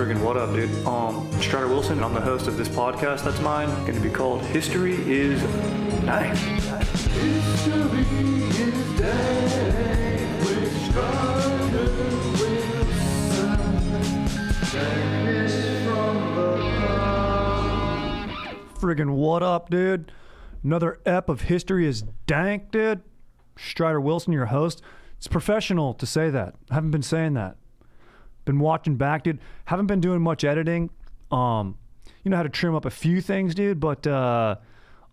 Friggin' what up, dude? Strider Wilson, I'm the host of this podcast that's mine, going to be called History is Dang. History is Dang with Strider Wilson. Darkness from the Friggin' what up, dude? Another ep of History is Dank, dude. Strider Wilson, your host. It's professional to say that. I haven't been saying that. Been watching back, dude. Haven't been doing much editing. You know how to trim up a few things, dude, but I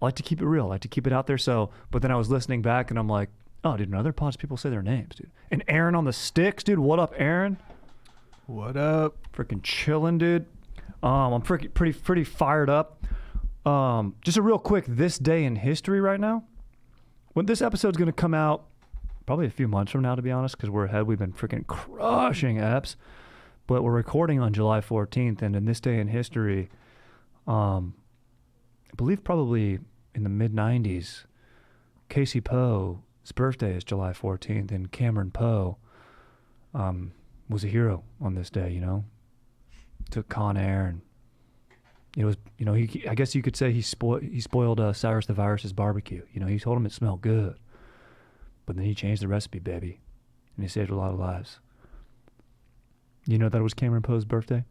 like to keep it real. I like to keep it out there. So, but then I was listening back and I'm like, oh, dude, in other pods, people say their names, dude. And Aaron on the sticks, dude. What up, Aaron? What up? Freaking chilling, dude. I'm pretty fired up. Just a real quick, this day in history right now. When this episode's gonna come out, probably a few months from now, to be honest, because we're ahead. We've been freaking crushing eps. But we're recording on July 14th, and in this day in history, I believe probably in the mid-90s, Casey Poe's birthday is July 14th, and Cameron Poe was a hero on this day, you know? Took Con Air, and it was, you know, I guess you could say he spoiled Cyrus the Virus's barbecue. You know, he told him it smelled good. But then he changed the recipe, baby, and he saved a lot of lives. You know that it was Cameron Poe's birthday?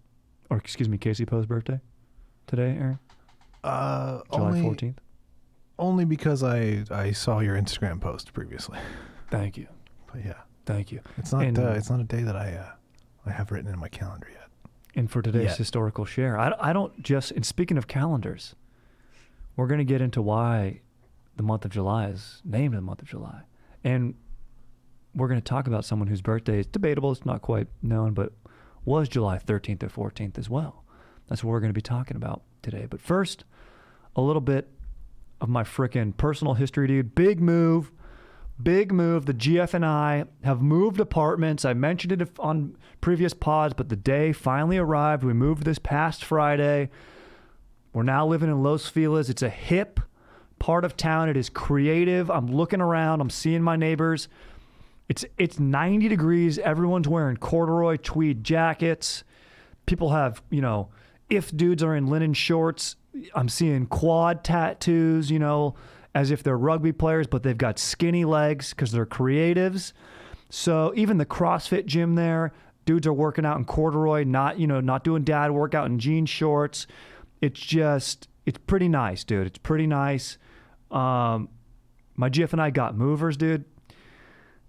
Or, excuse me, Casey Poe's birthday today, Aaron? July 14th? Only because I saw your Instagram post previously. Thank you. But yeah. Thank you. It's not a day that I have written in my calendar yet. And for today's historical share, I don't just, and speaking of calendars, we're going to get into why the month of July is named the month of July. And we're going to talk about someone whose birthday is debatable, it's not quite known, but was July 13th or 14th as well. That's what we're going to be talking about today. But first, a little bit of my frickin' personal history, dude. Big move. The GF and I have moved apartments. I mentioned it on previous pods, but the day finally arrived. We moved this past Friday. We're now living in Los Feliz. It's a hip part of town. It is creative. I'm looking around. I'm seeing my neighbors. It's 90 degrees. Everyone's wearing corduroy tweed jackets. People have, you know, if dudes are in linen shorts, I'm seeing quad tattoos, you know, as if they're rugby players, but they've got skinny legs because they're creatives. So even the CrossFit gym there, dudes are working out in corduroy, not doing dad workout in jean shorts. It's pretty nice, dude. It's pretty nice. My GF and I got movers, dude.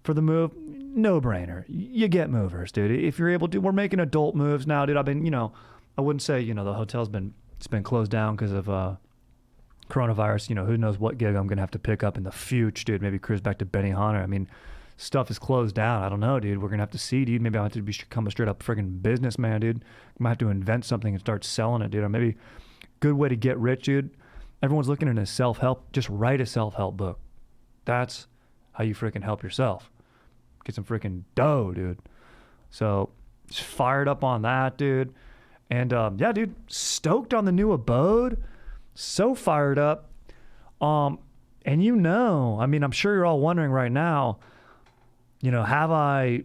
For the move, no brainer. You get movers, dude. If you're able to, we're making adult moves now, dude. I've been, you know, I wouldn't say, you know, the hotel's been closed down because of coronavirus. You know, who knows what gig I'm gonna have to pick up in the future, dude. Maybe cruise back to Benihana. I mean, stuff is closed down. I don't know, dude. We're gonna have to see, dude. Maybe I'll have to become a straight up friggin' businessman, dude. I might have to invent something and start selling it, dude. Or maybe good way to get rich, dude. Everyone's looking at a self-help. Just write a self-help book. That's how you freaking help yourself. Get some freaking dough, dude. So just fired up on that, dude. And yeah, dude, stoked on the new abode. So fired up. And you know, I mean, I'm sure you're all wondering right now, you know, have I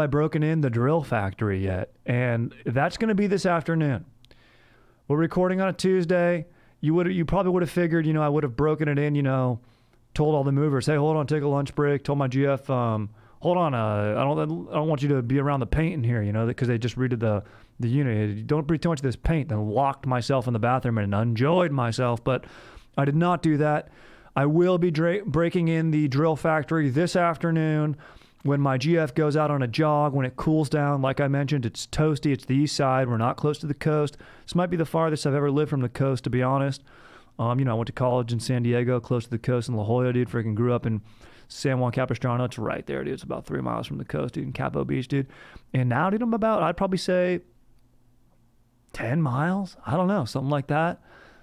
broken in the drill factory yet? And that's going to be this afternoon. We're recording on a Tuesday. You probably would have figured, you know, I would have broken it in, you know, told all the movers, hey, hold on, take a lunch break. Told my GF, hold on, I don't want you to be around the paint in here, you know, because they just redid the unit. Don't breathe too much of this paint. Then locked myself in the bathroom and enjoyed myself, but I did not do that. I will be breaking in the drill factory this afternoon when my GF goes out on a jog, when it cools down. Like I mentioned, it's toasty. It's the east side. We're not close to the coast. This might be the farthest I've ever lived from the coast, to be honest. You know, I went to college in San Diego, close to the coast in La Jolla, dude. Freaking grew up in San Juan Capistrano. It's right there, dude. It's about 3 miles from the coast, dude, in Capo Beach, dude. And now, dude, I'm about, I'd probably say 10 miles. I don't know, something like that.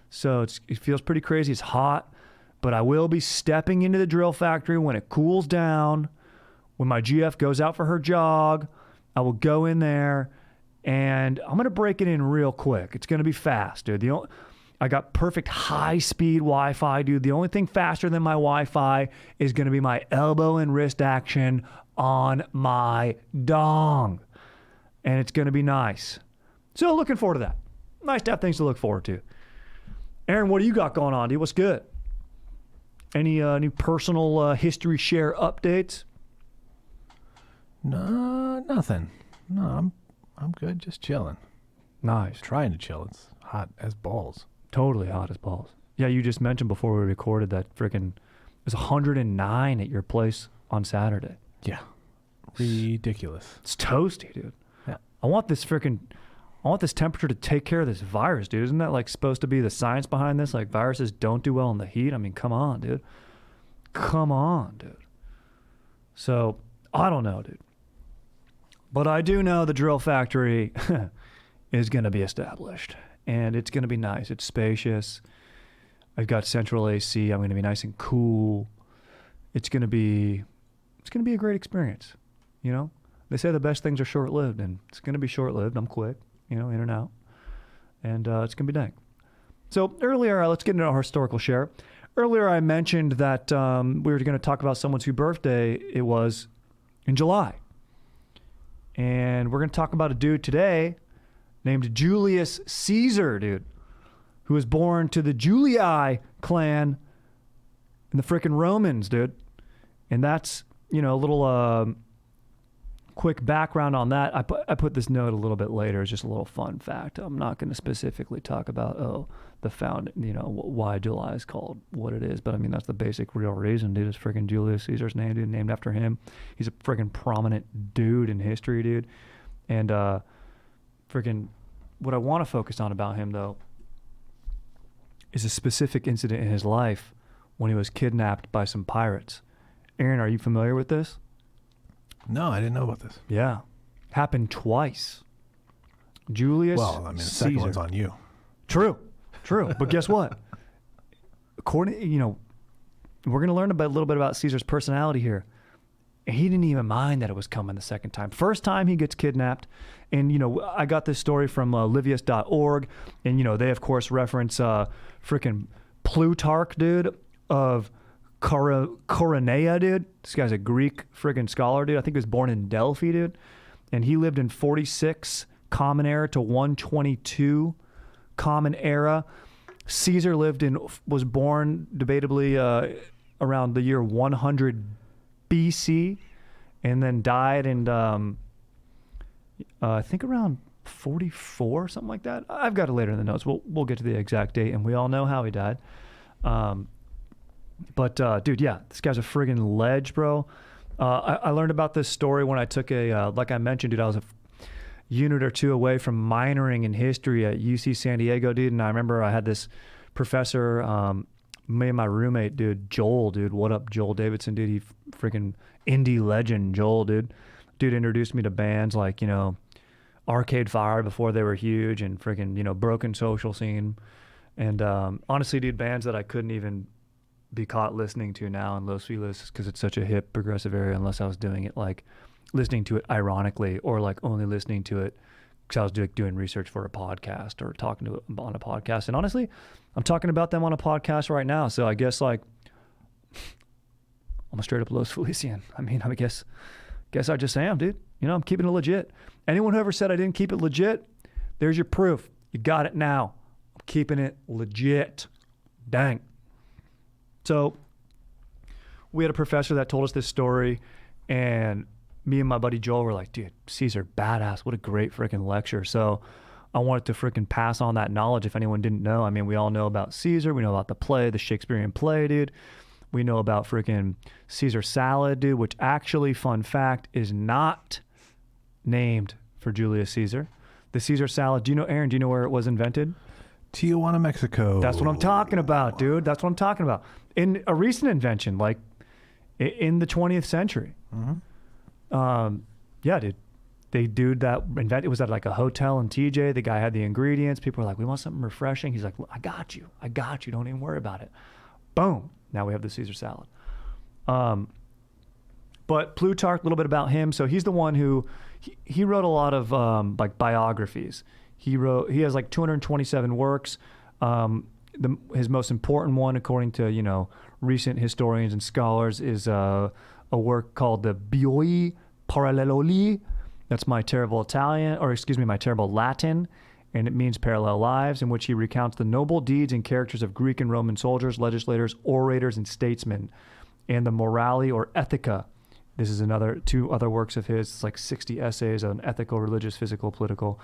So it feels pretty crazy. It's hot, but I will be stepping into the drill factory when it cools down. When my GF goes out for her jog, I will go in there and I'm going to break it in real quick. It's going to be fast, dude. I got perfect high-speed Wi-Fi, dude. The only thing faster than my Wi-Fi is going to be my elbow and wrist action on my dong. And it's going to be nice. So looking forward to that. Nice to have things to look forward to. Aaron, what do you got going on, dude? What's good? Any new personal history share updates? No, nothing. No, I'm good. Just chilling. Nice. Trying to chill. It's hot as balls. Totally hot as balls. Yeah, you just mentioned before we recorded that freaking it was 109 at your place on Saturday. Yeah. Ridiculous. It's toasty, dude. Yeah. I want this temperature to take care of this virus, dude. Isn't that like supposed to be the science behind this? Like viruses don't do well in the heat. I mean, come on, dude. Come on, dude. So, I don't know, dude. But I do know the drill factory is going to be established. And it's going to be nice. It's spacious. I've got central AC. I'm going to be nice and cool. It's going to be a great experience. You know, they say the best things are short-lived, and it's going to be short-lived. I'm quick, you know, in and out. And it's going to be dang. So earlier, let's get into our historical share. Earlier, I mentioned that we were going to talk about someone's whose birthday it was in July. And we're going to talk about a dude today named Julius Caesar, dude, who was born to the Julii clan and the frickin' Romans, dude. And that's, you know, a little quick background on that. I put this note a little bit later. It's just a little fun fact. I'm not going to specifically talk about, why July is called what it is. But, I mean, that's the basic real reason, dude. It's frickin' Julius Caesar's name, dude, named after him. He's a frickin' prominent dude in history, dude. And frickin' what I want to focus on about him, though, is a specific incident in his life when he was kidnapped by some pirates. Aaron, are you familiar with this? No, I didn't know about this. Yeah. Happened twice. Julius Well, I mean, the Caesar. second one's on you. True. But guess what? According, we're going to learn a little bit about Caesar's personality here. He didn't even mind that it was coming the second time. First time he gets kidnapped, and, I got this story from livius.org, and, they, of course, reference freaking Plutarch, dude, of Coronea, dude. This guy's a Greek friggin' scholar, dude. I think he was born in Delphi, dude. And he lived in 46 Common Era to 122 Common Era. Caesar was born debatably around the year 100 BC, and then died in I think around 44, something like that. I've got it later in the notes. We'll get to the exact date, and we all know how he died. But dude, yeah, this guy's a friggin' ledge, bro. I learned about this story when I took like I mentioned, dude, I was a unit or two away from minoring in history at UC San Diego, dude. And I remember I had this professor, me and my roommate, dude, Joel, dude. What up, Joel Davidson, dude? He freaking indie legend, Joel, dude. Dude introduced me to bands like, Arcade Fire before they were huge, and freaking, Broken Social Scene. And honestly, dude, bands that I couldn't even be caught listening to now in Los Feliz because it's such a hip progressive area, unless I was doing it like listening to it ironically, or like only listening to it because I was doing research for a podcast or talking to it on a podcast. And honestly, I'm talking about them on a podcast right now. So I guess like I'm a straight up Los Felician. I mean, I guess I just am, dude. I'm keeping it legit. Anyone who ever said I didn't keep it legit, there's your proof. You got it now. I'm keeping it legit. Dang. So we had a professor that told us this story, and me and my buddy Joel were like, dude, Caesar, badass. What a great freaking lecture. So I wanted to freaking pass on that knowledge if anyone didn't know. I mean, we all know about Caesar. We know about the play, the Shakespearean play, dude. We know about freaking Caesar salad, dude, which actually, fun fact, is not named for Julius Caesar. The Caesar salad, Aaron, do you know where it was invented? Tijuana, Mexico. That's what I'm talking about, dude. That's what I'm talking about. In a recent invention, like in the 20th century. Mm-hmm. Yeah, dude. It was at like a hotel in TJ. The guy had the ingredients. People were like, we want something refreshing. He's like, I got you. Don't even worry about it. Boom. Now we have the Caesar salad. But Plutarch, a little bit about him. So he's the one who, he wrote a lot of like biographies. He has like 227 works. His most important one, according to, recent historians and scholars, is a work called the Bioi Paralleloli. That's my terrible Latin. and it means parallel lives, in which he recounts the noble deeds and characters of Greek and Roman soldiers, legislators, orators, and statesmen, and the Morale or Ethica. This is two other works of his. It's like 60 essays on ethical, religious, physical, political,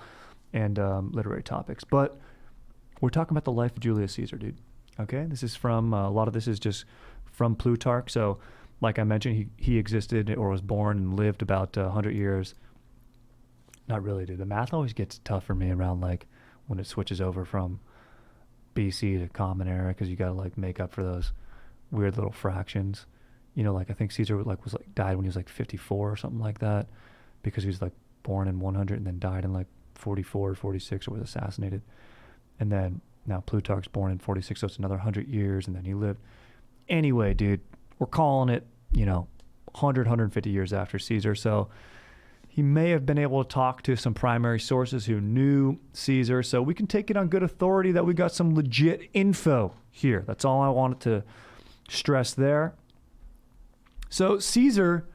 and literary topics. But we're talking about the life of Julius Caesar, dude. Okay, this is from, a lot of this is just from Plutarch. So like I mentioned, he existed or was born and lived about 100 years. Not really, dude. The math always gets tough for me around like when it switches over from BC to Common Era, because you got to like make up for those weird little fractions. You know, like I think Caesar died when he was like 54 or something like that, because he was like born in 100 and then died in like 44 or 46 or was assassinated. And then now Plutarch's born in 46, so it's another 100 years, and then he lived. Anyway, dude, we're calling it, 100, 150 years after Caesar. So he may have been able to talk to some primary sources who knew Caesar. So we can take it on good authority that we got some legit info here. That's all I wanted to stress there. So Caesar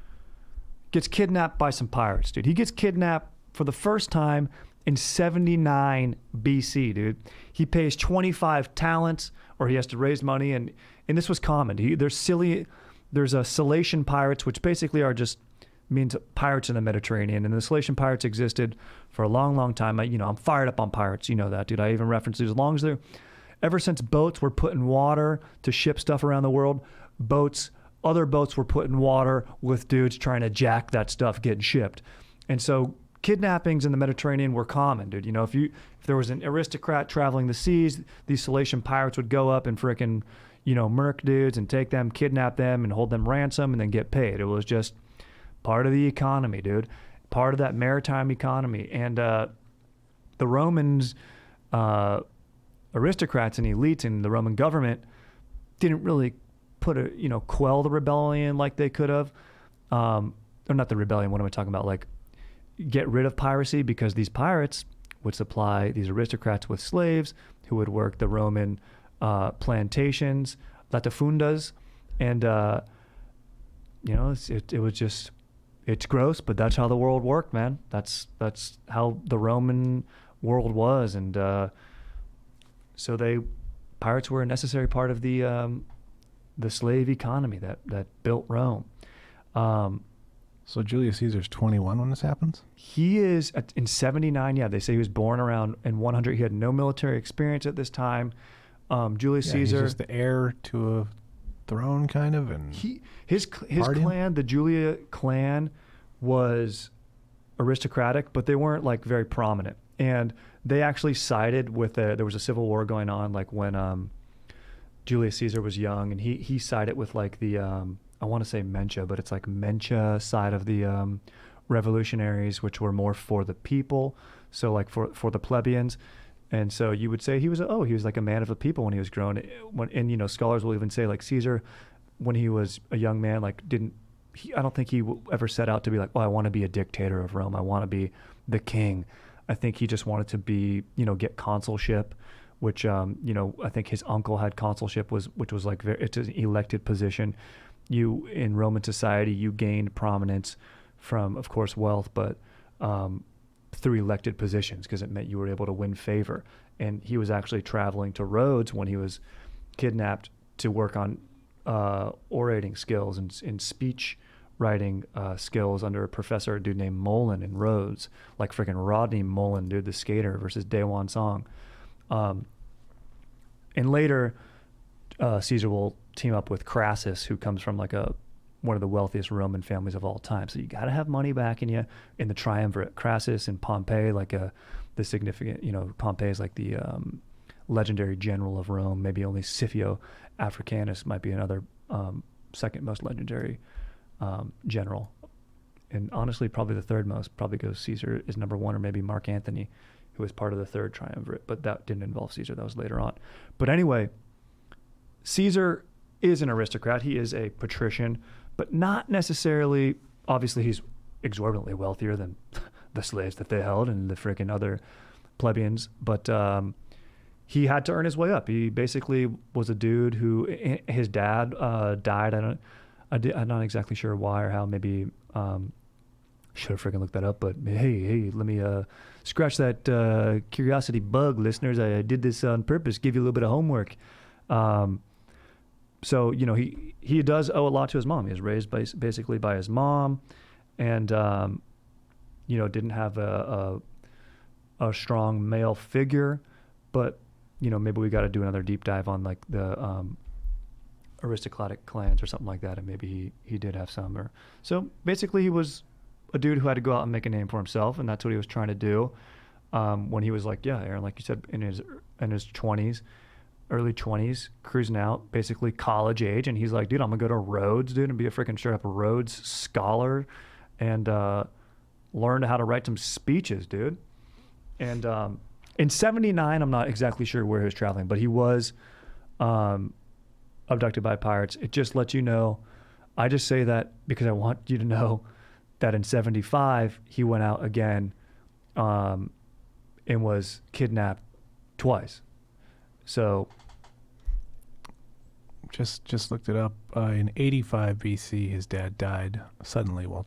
gets kidnapped by some pirates, dude. He gets kidnapped for the first time in 79 BC, dude. He pays 25 talents, or he has to raise money, and this was common. There's Cilician pirates, which basically are just means pirates in the Mediterranean, and the Cilician pirates existed for a long, long time. I'm fired up on pirates, you know that, dude. I even reference these. Ever since boats were put in water to ship stuff around the world, other boats were put in water with dudes trying to jack that stuff getting shipped. And so kidnappings in the Mediterranean were common, dude. If there was an aristocrat traveling the seas, these Cilician pirates would go up and frickin', murk dudes and take them, kidnap them, and hold them ransom and then get paid. It was just part of the economy, dude. Part of that maritime economy. And the Romans, aristocrats and elites in the Roman government didn't really quell the rebellion like they could have. Or not the rebellion, what am I talking about? Like, get rid of piracy, because these pirates would supply these aristocrats with slaves who would work the Roman plantations, latifundas, and it was just, it's gross, but that's how the world worked, man. That's how the Roman world was, and so pirates were a necessary part of the slave economy that built Rome. So Julius Caesar's 21 when this happens? He is in 79. Yeah, they say he was born around in 100. He had no military experience at this time. Julius Caesar, he's just the heir to a throne, kind of, and his clan, the Julia clan, was aristocratic, but they weren't like very prominent. And they actually sided with there was a civil war going on, like when Julius Caesar was young, and he sided with like the I want to say Mencha, but it's like Mencha side of the revolutionaries, which were more for the people, so like for the plebeians. And so you would say he was like a man of the people when he was grown. And scholars will even say like Caesar, when he was a young man, like I don't think he ever set out to be like, I want to be a dictator of Rome. I want to be the king. I think he just wanted to be, get consulship, which, I think his uncle had consulship, which was like, it's an elected position. In Roman society, you gained prominence from, of course, wealth, but through elected positions, because it meant you were able to win favor. And he was actually traveling to Rhodes when he was kidnapped to work on orating skills and speech writing skills under a professor, a dude named Mullen in Rhodes, like freaking Rodney Mullen, dude, the skater versus Daewon Song. And later, Caesar will team up with Crassus, who comes from like one of the wealthiest Roman families of all time. So you got to have money backing you in the triumvirate. Crassus and Pompey, like the significant, Pompey is like the legendary general of Rome. Maybe only Scipio Africanus might be another second most legendary general. And honestly, probably the third most, probably goes Caesar is number one, or maybe Mark Antony, who was part of the third triumvirate, but that didn't involve Caesar. That was later on. But anyway, Caesar is an aristocrat. He is a patrician, but not necessarily, obviously he's exorbitantly wealthier than the slaves that they held and the freaking other plebeians, but he had to earn his way up. He basically was a dude who, his dad died. I'm not exactly sure why or how. Maybe Should have freaking looked that up, but hey, let me scratch that curiosity bug, listeners. I did this on purpose, give you a little bit of homework. So, you know, he does owe a lot to his mom. He was raised basically by his mom, and, you know, didn't have a strong male figure. But, you know, maybe we got to do another deep dive on like the aristocratic clans or something like that, and maybe he did have some. So basically he was a dude who had to go out and make a name for himself, and that's what he was trying to do when he was like, yeah, Aaron, like you said, in his 20s, early 20s, cruising out, basically college age, and he's like, dude, I'm gonna go to Rhodes, dude, and be a freaking straight up Rhodes scholar, and learn how to write some speeches, dude. And in 79, I'm not exactly sure where he was traveling, but he was abducted by pirates. It just lets you know. I just say that because I want you to know that in 75 he went out again and was kidnapped twice. So just looked it up. In 85 BC, his dad died suddenly while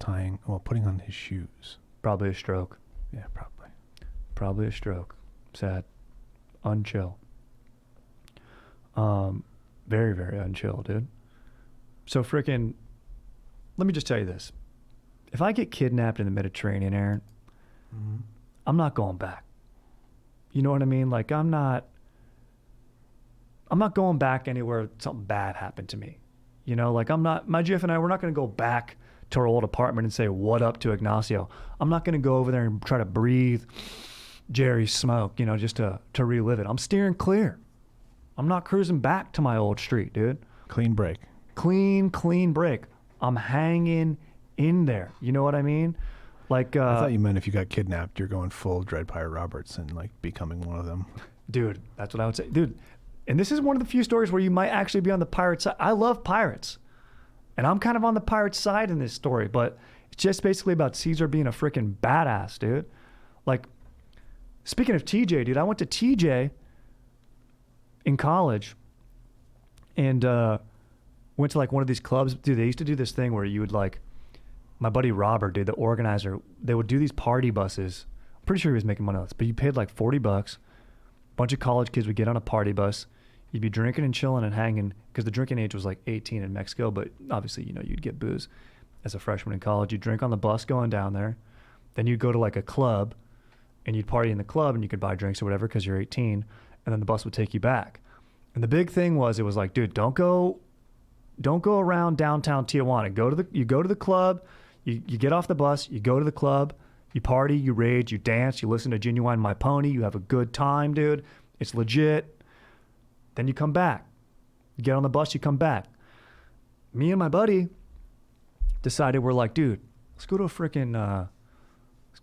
putting on his shoes. probably a stroke. Yeah, Probably a stroke. Sad. Unchill. Very, very unchill, dude. So freaking, let me just tell you this. If I get kidnapped in the Mediterranean, Aaron, I'm not going back. You know what I mean? Like, I'm not going back anywhere something bad happened to me. You know, like my GF and I, we're not going to go back to our old apartment and say, what up to Ignacio? I'm not going to go over there and try to breathe Jerry's smoke, you know, just to relive it. I'm steering clear. I'm not cruising back to my old street, dude. Clean break. Clean break. I'm hanging in there. You know what I mean? Like, I thought you meant if you got kidnapped, you're going full Dread Pirate Roberts and like becoming one of them. Dude, that's what I would say. Dude, and this is one of the few stories where you might actually be on the pirate side. I love pirates. And I'm kind of on the pirate side in this story, but it's just basically about Caesar being a freaking badass, dude. Like, speaking of TJ, dude, I went to TJ in college and went to like one of these clubs. Dude, they used to do this thing where you would like, my buddy Robert, dude, the organizer, they would do these party buses. I'm pretty sure he was making money on this, but you paid like $40. A bunch of college kids would get on a party bus. You'd be drinking and chilling and hanging, because the drinking age was like 18 in Mexico, but obviously, you know, you'd get booze as a freshman in college. You'd drink on the bus going down there. Then you'd go to like a club and you'd party in the club and you could buy drinks or whatever because you're 18, and then the bus would take you back. And the big thing was, it was like, dude, don't go around downtown Tijuana. You go to the club, you get off the bus, you go to the club, you party, you rage, you dance, you listen to Genuine My Pony, you have a good time, dude. It's legit. Then you come back. You get on the bus, you come back. Me and my buddy decided, we're like, dude, let's go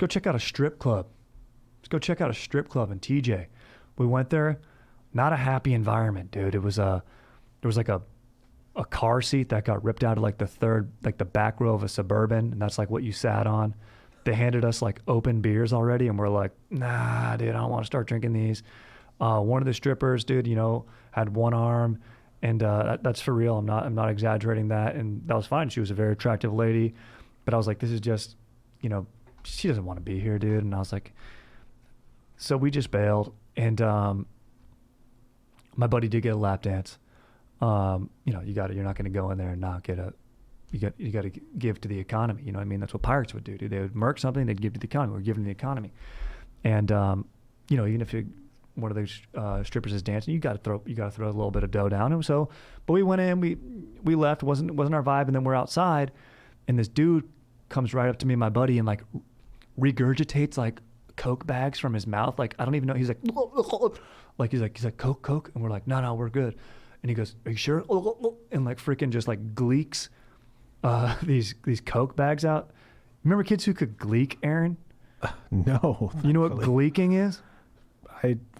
check out a strip club. Let's go check out a strip club in TJ. We went there. Not a happy environment, dude. It was there was like a car seat that got ripped out of like the back row of a Suburban, and that's like what you sat on. They handed us like open beers already, and we're like, nah, dude, I don't want to start drinking these. One of the strippers, dude, you know, had one arm, and that's for real. I'm not exaggerating that, and that was fine. She was a very attractive lady, but I was like, this is just, you know, she doesn't want to be here, dude. And I was like, so we just bailed, and my buddy did get a lap dance. You know, you're not going to go in there and not get you got to give to the economy. You know what I mean? That's what pirates would do, dude. They would murk something, they'd give to the economy. We're giving to the economy. And, you know, even if one of those strippers is dancing, you got to throw a little bit of dough down. And so, but we went in, we left, wasn't our vibe. And then we're outside, and this dude comes right up to me and my buddy and like regurgitates like Coke bags from his mouth. Like, I don't even know. He's like, he's like, Coke. And we're like, no, we're good. And he goes, are you sure? And like freaking just like gleeks these Coke bags out. Remember kids who could gleek, Aaron? No. You know what gleeking is?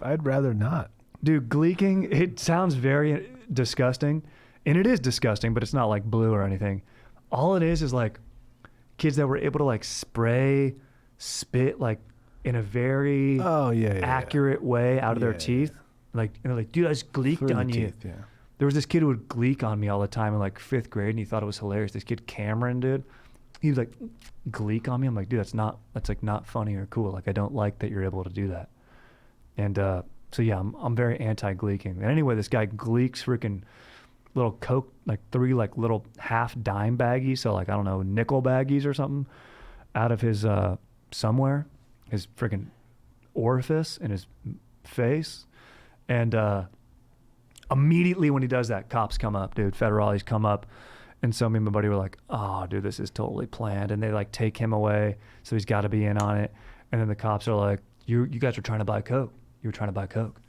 I'd rather not. Dude, gleeking, it sounds very disgusting. And it is disgusting, but it's not like blue or anything. All it is like kids that were able to like spit like in a very accurate way out of their teeth. Like, and they're like, dude, I just gleeked on you. Teeth, yeah. There was this kid who would gleek on me all the time in like 5th grade, and he thought it was hilarious. This kid, Cameron, dude. he was like gleek on me. I'm like, dude, that's like not funny or cool. Like, I don't like that you're able to do that. And so yeah, I'm very anti-gleeking. And anyway, this guy gleeks freaking little Coke, like 3 like little half dime baggies, so like, I don't know, nickel baggies or something, out of his somewhere, his freaking orifice in his face. And immediately when he does that, cops come up, dude. Federales come up. And so me and my buddy were like, oh, dude, this is totally planned. And they like take him away, so he's got to be in on it. And then the cops are like, you guys were trying to buy Coke. You were trying to buy Coke.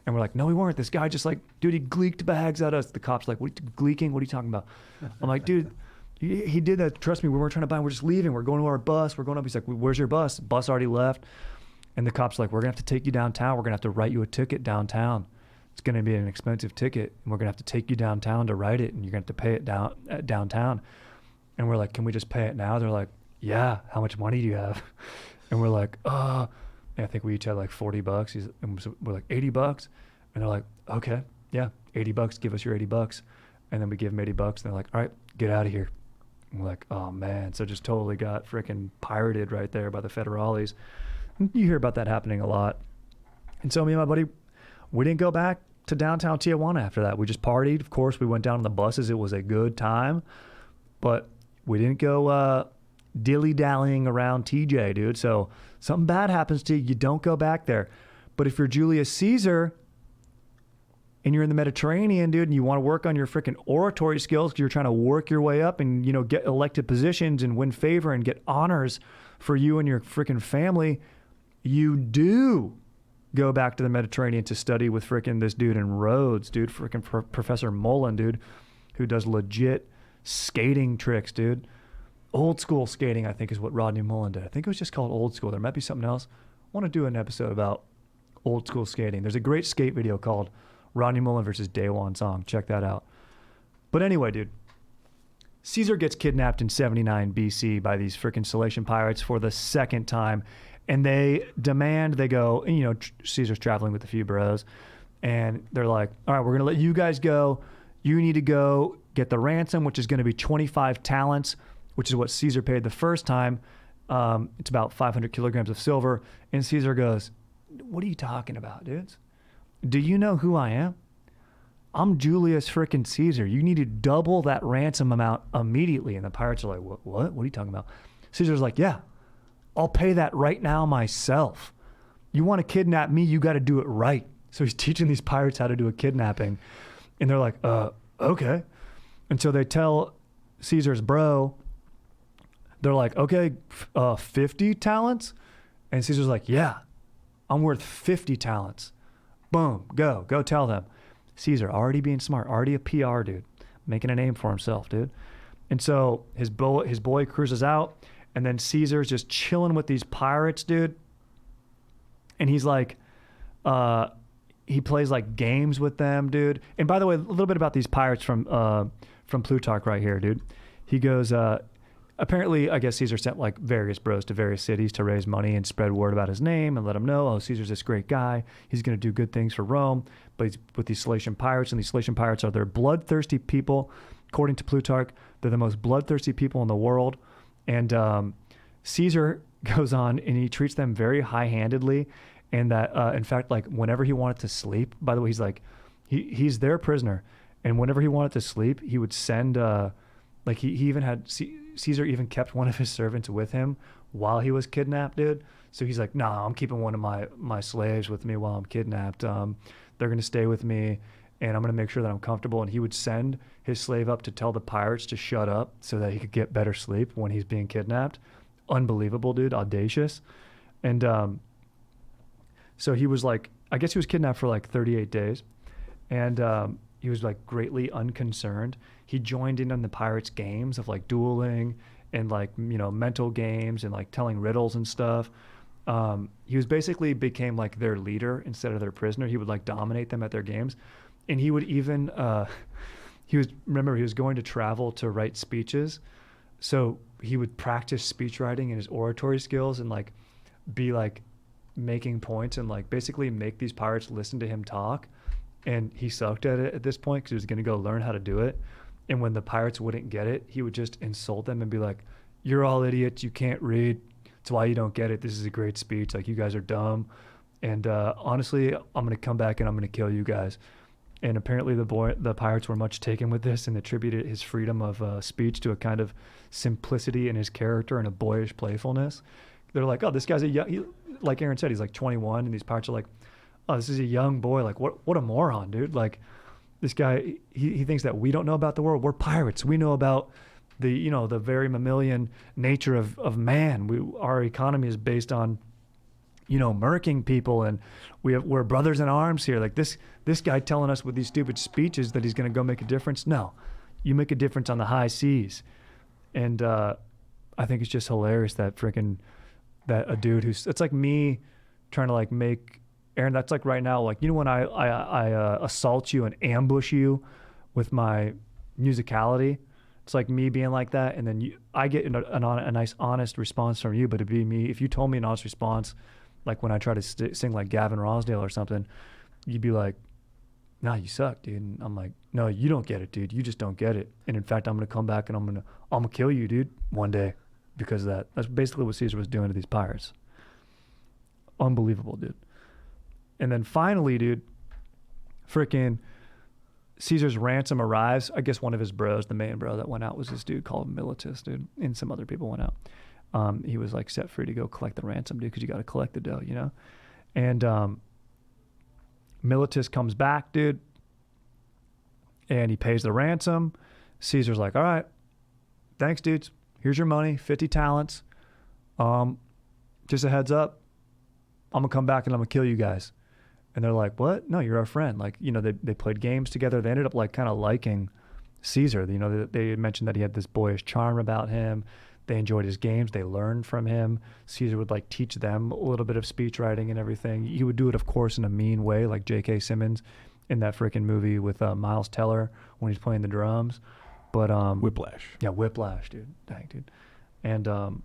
And we're like, no, we weren't. This guy just like, dude, he gleeked bags at us. The cops like, what are you gleeking? What are you talking about? I'm like, dude, he did that. Trust me, we weren't trying to buy him. We're just leaving. We're going to our bus. We're going up. He's like, where's your bus? Bus already left. And the cops are like, we're going to have to take you downtown. We're going to have to write you a ticket downtown. It's going to be an expensive ticket. And we're going to have to take you downtown to write it. And you're going to have to pay it downtown. And we're like, can we just pay it now? They're like, yeah. How much money do you have? And we're like, and I think we each had like $40. And we're like, $80? And they're like, okay, yeah, $80. Give us your $80. And then we give them $80. And they're like, all right, get out of here. And we're like, oh man. So just totally got freaking pirated right there by the federales. You hear about that happening a lot. And so me and my buddy, we didn't go back to downtown Tijuana after that. We just partied. Of course, we went down on the buses. It was a good time. But we didn't go dilly-dallying around TJ, dude. So something bad happens to you, you don't go back there. But if you're Julius Caesar and you're in the Mediterranean, dude, and you want to work on your freaking oratory skills because you're trying to work your way up and, you know, get elected positions and win favor and get honors for you and your freaking family, you do go back to the Mediterranean to study with freaking this dude in Rhodes, dude, freaking Professor Mullen, dude, who does legit skating tricks, dude. Old school skating, I think, is what Rodney Mullen did. I think it was just called old school. There might be something else. I want to do an episode about old school skating. There's a great skate video called Rodney Mullen versus Daewon Song. Check that out. But anyway, dude, Caesar gets kidnapped in 79 BC by these freaking Salatian pirates for the second time. And they demand, they go, and, you know, Caesar's traveling with a few bros. And they're like, all right, we're going to let you guys go. You need to go get the ransom, which is going to be 25 talents, which is what Caesar paid the first time. It's about 500 kilograms of silver. And Caesar goes, what are you talking about, dudes? Do you know who I am? I'm Julius freaking Caesar. You need to double that ransom amount immediately. And the pirates are like, what? What are you talking about? Caesar's like, yeah, I'll pay that right now myself. You want to kidnap me, you got to do it right. So he's teaching these pirates how to do a kidnapping. And they're like, okay. And so they tell Caesar's bro, they're like, okay, 50 talents? And Caesar's like, yeah, I'm worth 50 talents. Boom, go tell them. Caesar, already being smart, already a PR dude, making a name for himself, dude. And so his boy cruises out, and then Caesar's just chilling with these pirates, dude. And he's like, he plays like games with them, dude. And by the way, a little bit about these pirates from Plutarch right here, dude. He goes, apparently, I guess Caesar sent like various bros to various cities to raise money and spread word about his name and let them know, oh, Caesar's this great guy. He's going to do good things for Rome. But he's with these Salatian pirates, and these Salatian pirates are they're bloodthirsty people. According to Plutarch, they're the most bloodthirsty people in the world. And Caesar goes on and he treats them very high-handedly. And that, in fact, like whenever he wanted to sleep, by the way, he's like, he's their prisoner. And whenever he wanted to sleep, he would send, like he even had, Caesar even kept one of his servants with him while he was kidnapped, dude. So he's like, nah, I'm keeping one of my slaves with me while I'm kidnapped. They're going to stay with me, and I'm going to make sure that I'm comfortable. And he would send his slave up to tell the pirates to shut up so that he could get better sleep when he's being kidnapped. Unbelievable, dude. Audacious. And so he was like, I guess he was kidnapped for like 38 days. And he was like greatly unconcerned. He joined in on the pirates' games of like dueling and like, you know, mental games and like telling riddles and stuff. He was basically became like their leader instead of their prisoner. He would like dominate them at their games. And he would even, he was going to travel to write speeches. So he would practice speech writing and his oratory skills and like be like making points and like basically make these pirates listen to him talk. And he sucked at it at this point because he was going to go learn how to do it. And when the pirates wouldn't get it, he would just insult them and be like, you're all idiots. You can't read. It's why you don't get it. This is a great speech. Like, you guys are dumb. And honestly, I'm going to come back and I'm going to kill you guys. And apparently the pirates were much taken with this and attributed his freedom of speech to a kind of simplicity in his character and a boyish playfulness. They're like, oh, this guy's like Aaron said, he's like 21, and these pirates are like, oh, this is a young boy. Like, what a moron, dude. Like, this guy, he thinks that we don't know about the world. We're pirates. We know about the very mammalian nature of man. Our economy is based on, murking people, and we're brothers in arms here. Like, this guy telling us with these stupid speeches that he's going to go make a difference. No, you make a difference on the high seas. And I think it's just hilarious that a dude it's like me trying to like make Aaron. That's like right now, like, when I assault you and ambush you with my musicality. It's like me being like that, and then I get a nice, honest response from you. But it'd be me if you told me an honest response, like when I try to sing like Gavin Rossdale or something, you'd be like, "Nah, you suck, dude." And I'm like, "No, you don't get it, dude. You just don't get it." And in fact, I'm gonna come back and I'm gonna kill you, dude, one day because of that. That's basically what Caesar was doing to these pirates. Unbelievable, dude. And then finally, dude, freaking Caesar's ransom arrives. I guess one of his bros, the main bro that went out, was this dude called Militus, dude, and some other people went out. He was like set free to go collect the ransom, dude, because you got to collect the dough, And Militus comes back, dude, and he pays the ransom. Caesar's like, all right, thanks, dudes. Here's your money, 50 talents. Just a heads up, I'm going to come back and I'm going to kill you guys. And they're like, what? No, you're our friend. Like, they played games together. They ended up like kind of liking Caesar. They mentioned that he had this boyish charm about him. They enjoyed his games. They learned from him. Caesar would like teach them a little bit of speech writing and everything. He would do it, of course, in a mean way, like J.K. Simmons in that freaking movie with Miles Teller when he's playing the drums. But Whiplash. Yeah, Whiplash, dude. Dang, dude. And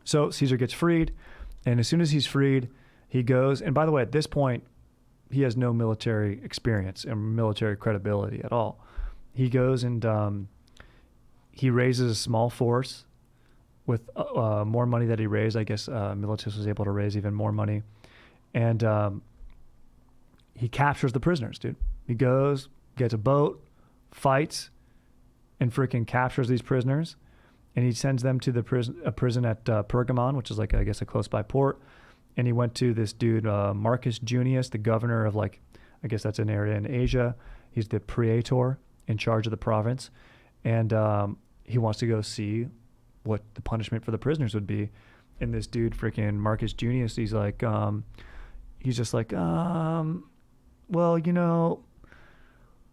so Caesar gets freed, and as soon as he's freed, he goes. And by the way, at this point, he has no military experience and military credibility at all. He goes and he raises a small force with more money that he raised. I guess Militus was able to raise even more money. And he captures the prisoners, dude. He goes, gets a boat, fights, and freaking captures these prisoners. And he sends them to a prison at Pergamon, which is like, I guess, a close by port. And he went to this dude, Marcus Junius, the governor of like, I guess that's an area in Asia. He's the praetor in charge of the province. And he wants to go see what the punishment for the prisoners would be. And this dude, freaking Marcus Junius, he's like, he's just like, well,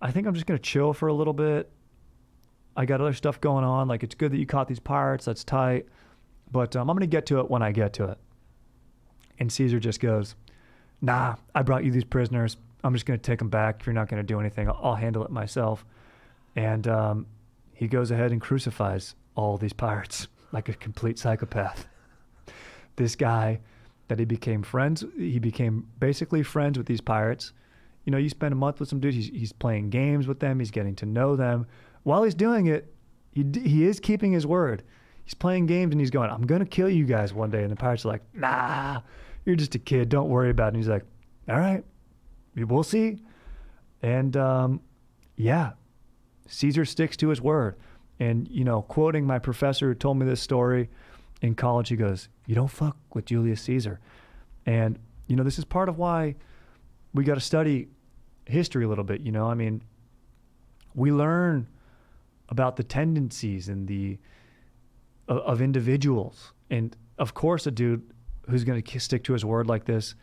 I think I'm just going to chill for a little bit. I got other stuff going on. Like, it's good that you caught these pirates. That's tight. But I'm going to get to it when I get to it. And Caesar just goes, nah, I brought you these prisoners. I'm just going to take them back. If you're not going to do anything, I'll handle it myself. And he goes ahead and crucifies all these pirates like a complete psychopath. This guy that he became basically friends with these pirates. You spend a month with some dude, he's playing games with them, he's getting to know them. While he's doing it, he is keeping his word. He's playing games and he's going, I'm going to kill you guys one day. And the pirates are like, nah, you're just a kid. Don't worry about it. And he's like, all right, we'll see. And yeah, Caesar sticks to his word. And, quoting my professor who told me this story in college, he goes, you don't fuck with Julius Caesar. And, this is part of why we got to study history a little bit. We learn about the tendencies and of individuals. And of course, a dude who's going to stick to his word like this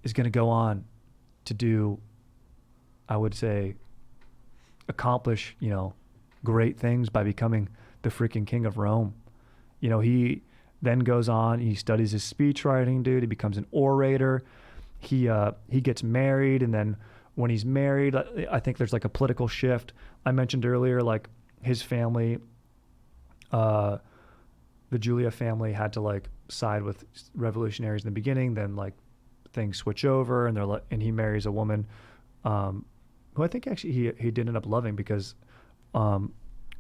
is going to go on to do, I would say, accomplish, great things by becoming the freaking king of Rome. He then goes on, he studies his speech writing, dude. He becomes an orator. He gets married, and then when he's married, I think there's like a political shift. I mentioned earlier, like his family, the Julia family had to like side with revolutionaries in the beginning. Then like things switch over, and and he marries a woman who I think actually he did end up loving, because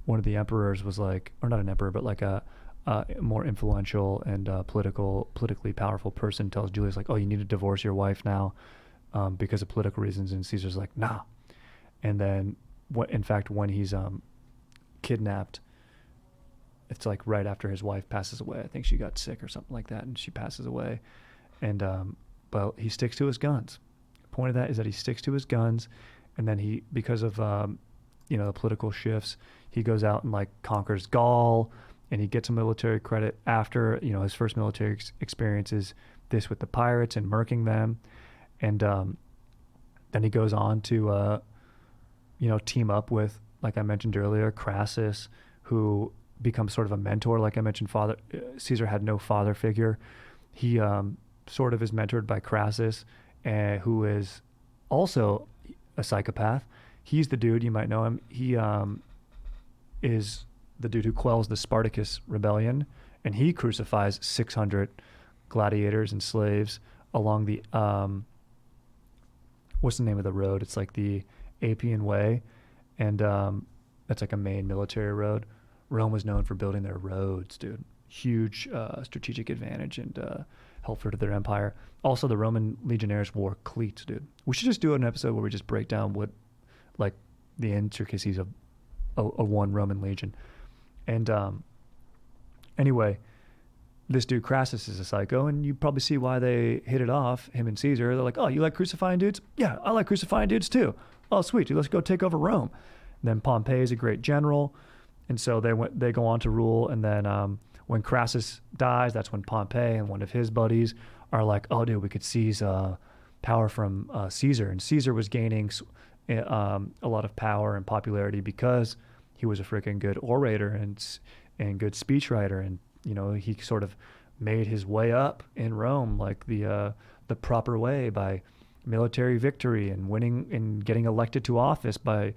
one of the emperors was like, or not an emperor, but like a more influential and politically powerful person tells Julius like, oh, you need to divorce your wife now because of political reasons. And Caesar's like, nah. And then in fact, when he's kidnapped, it's like right after his wife passes away. I think she got sick or something like that, and she passes away. And but he sticks to his guns. The point of that is that he sticks to his guns, and then he, because of the political shifts, he goes out and like conquers Gaul, and he gets some military credit after his first military experience is this with the pirates and murking them, and then he goes on to team up with, like I mentioned earlier, Crassus, who becomes sort of a mentor. Like I mentioned, Caesar had no father figure. He sort of is mentored by Crassus, who is also a psychopath. He's the dude, you might know him. He is the dude who quells the Spartacus rebellion, and he crucifies 600 gladiators and slaves along the what's the name of the road? It's like the Appian Way, and that's like a main military road. Rome was known for building their roads, dude. Huge strategic advantage and helpful to their empire. Also, the Roman legionaries wore cleats, dude. We should just do an episode where we just break down what, like, the intricacies of one Roman legion. And anyway, this dude Crassus is a psycho, and you probably see why they hit it off, him and Caesar. They're like, oh, you like crucifying dudes? Yeah, I like crucifying dudes too. Oh, sweet, dude, let's go take over Rome. And then Pompey is a great general. And so they go on to rule, and then when Crassus dies, that's when Pompey and one of his buddies are like, oh, dude, we could seize power from Caesar. And Caesar was gaining a lot of power and popularity because he was a freaking good orator and good speechwriter. And, he sort of made his way up in Rome like the proper way by military victory and winning and getting elected to office by,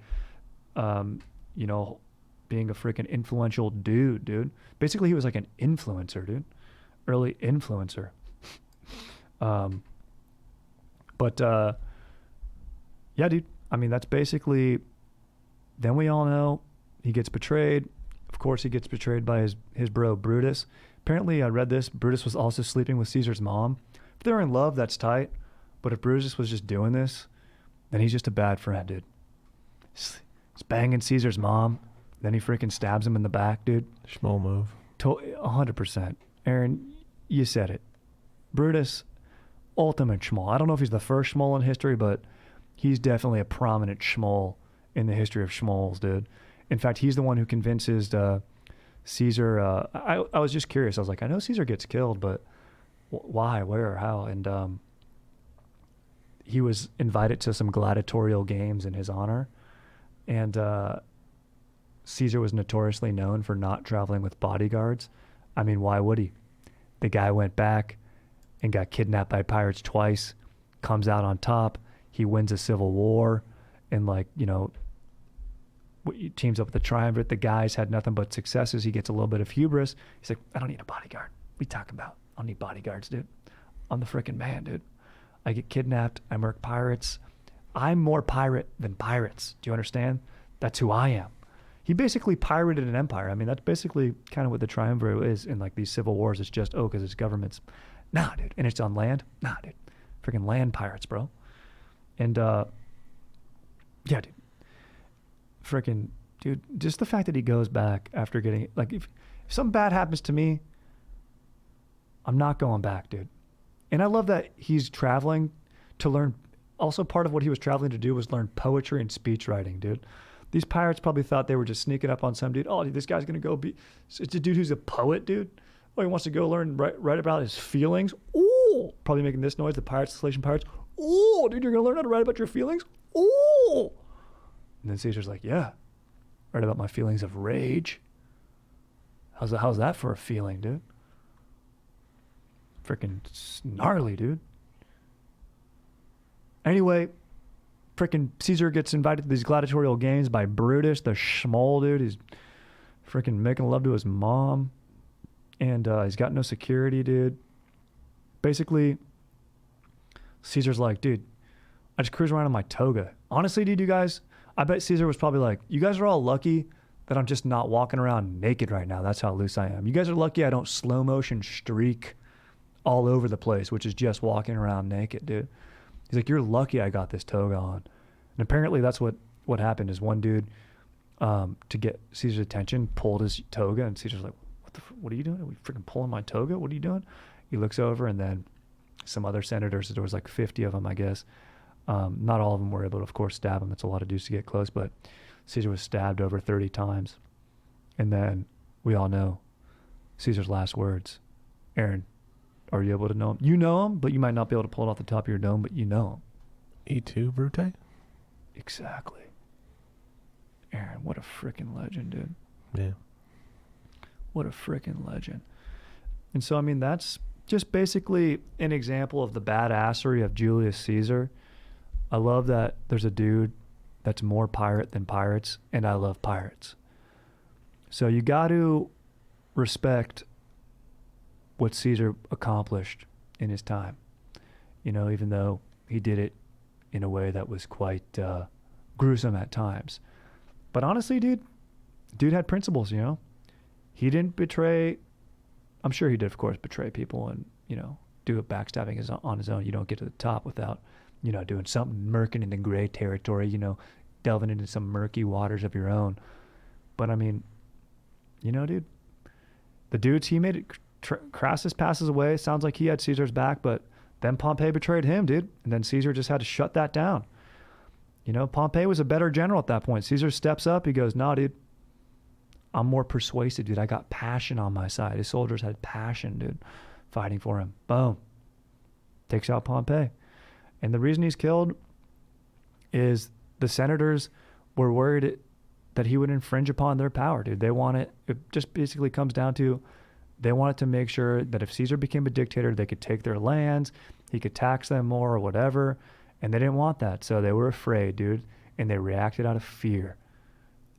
being a freaking influential dude. Basically, he was like an influencer, dude. Early influencer. Yeah, dude. I mean, that's basically, then we all know he gets betrayed. Of course, he gets betrayed by his bro, Brutus. Apparently, I read this, Brutus was also sleeping with Caesar's mom. If they're in love, that's tight. But if Brutus was just doing this, then he's just a bad friend, dude. He's banging Caesar's mom. Then he freaking stabs him in the back, dude. Schmoll move. 100%. Aaron, you said it. Brutus, ultimate schmoll. I don't know if he's the first schmoll in history, but he's definitely a prominent schmoll in the history of schmolls, dude. In fact, he's the one who convinces Caesar. I was just curious. I was like, I know Caesar gets killed, but why, where, how? And he was invited to some gladiatorial games in his honor. And Caesar was notoriously known for not traveling with bodyguards. I mean, why would he? The guy went back and got kidnapped by pirates twice, comes out on top. He wins a civil war and, teams up with the triumvirate. The guys had nothing but successes. He gets a little bit of hubris. He's like, I don't need a bodyguard. What are you talking about? I don't need bodyguards, dude. I'm the freaking man, dude. I get kidnapped. I murk pirates. I'm more pirate than pirates. Do you understand? That's who I am. He basically pirated an empire. I mean, that's basically kind of what the triumvirate is in like these civil wars. It's just, because it's governments. Nah, dude. And it's on land? Nah, dude. Freaking land pirates, bro. And, yeah, dude. Freaking, dude, just the fact that he goes back after getting, like, if something bad happens to me, I'm not going back, dude. And I love that he's traveling to learn. Also, part of what he was traveling to do was learn poetry and speech writing, dude. These pirates probably thought they were just sneaking up on some dude. Oh, dude, this guy's going to go be, it's a dude who's a poet, dude. Oh, he wants to go learn, write about his feelings. Ooh, probably making this noise, the pirates, Salation pirates. Ooh, dude, you're going to learn how to write about your feelings? Ooh. And then Caesar's like, yeah, write about my feelings of rage. How's that for a feeling, dude? Freaking gnarly, dude. Anyway, freaking Caesar gets invited to these gladiatorial games by Brutus, the schmoll, dude. He's freaking making love to his mom. And he's got no security, dude. Basically, Caesar's like, dude, I just cruise around in my toga. Honestly, dude, you guys, I bet Caesar was probably like, you guys are all lucky that I'm just not walking around naked right now. That's how loose I am. You guys are lucky I don't slow motion streak all over the place, which is just walking around naked, dude. He's like, you're lucky I got this toga on. And apparently that's what happened is one dude, to get Caesar's attention, pulled his toga, and Caesar's like, what are you doing? Are we freaking pulling my toga? What are you doing? He looks over, and then some other senators, there was like 50 of them, I guess. Not all of them were able to, of course, stab him. It's a lot of dudes to get close, but Caesar was stabbed over 30 times. And then we all know Caesar's last words. Aaron, are you able to know him? You know him, but you might not be able to pull it off the top of your dome, but you know him. E2 Brute? Exactly. Aaron, what a freaking legend, dude. Yeah. What a freaking legend. And so, I mean, that's just basically an example of the badassery of Julius Caesar. I love that there's a dude that's more pirate than pirates, and I love pirates. So you got to respect what Caesar accomplished in his time. You know, even though he did it in a way that was quite gruesome at times. But honestly, dude had principles, you know. He didn't betray, I'm sure he did, of course, betray people and, you know, do a backstabbing on his own. You don't get to the top without, you know, doing something murking into gray territory, you know, delving into some murky waters of your own. But I mean, you know, dude, the dudes he made it, Crassus passes away. Sounds like he had Caesar's back, but then Pompey betrayed him, dude. And then Caesar just had to shut that down. You know, Pompey was a better general at that point. Caesar steps up. He goes, nah, dude, I'm more persuasive, dude. I got passion on my side. His soldiers had passion, dude, fighting for him. Boom. Takes out Pompey. And the reason he's killed is the senators were worried that he would infringe upon their power, dude. They want it. It just basically comes down to they wanted to make sure that if Caesar became a dictator, they could take their lands, he could tax them more or whatever. And they didn't want that. So they were afraid, dude. And they reacted out of fear.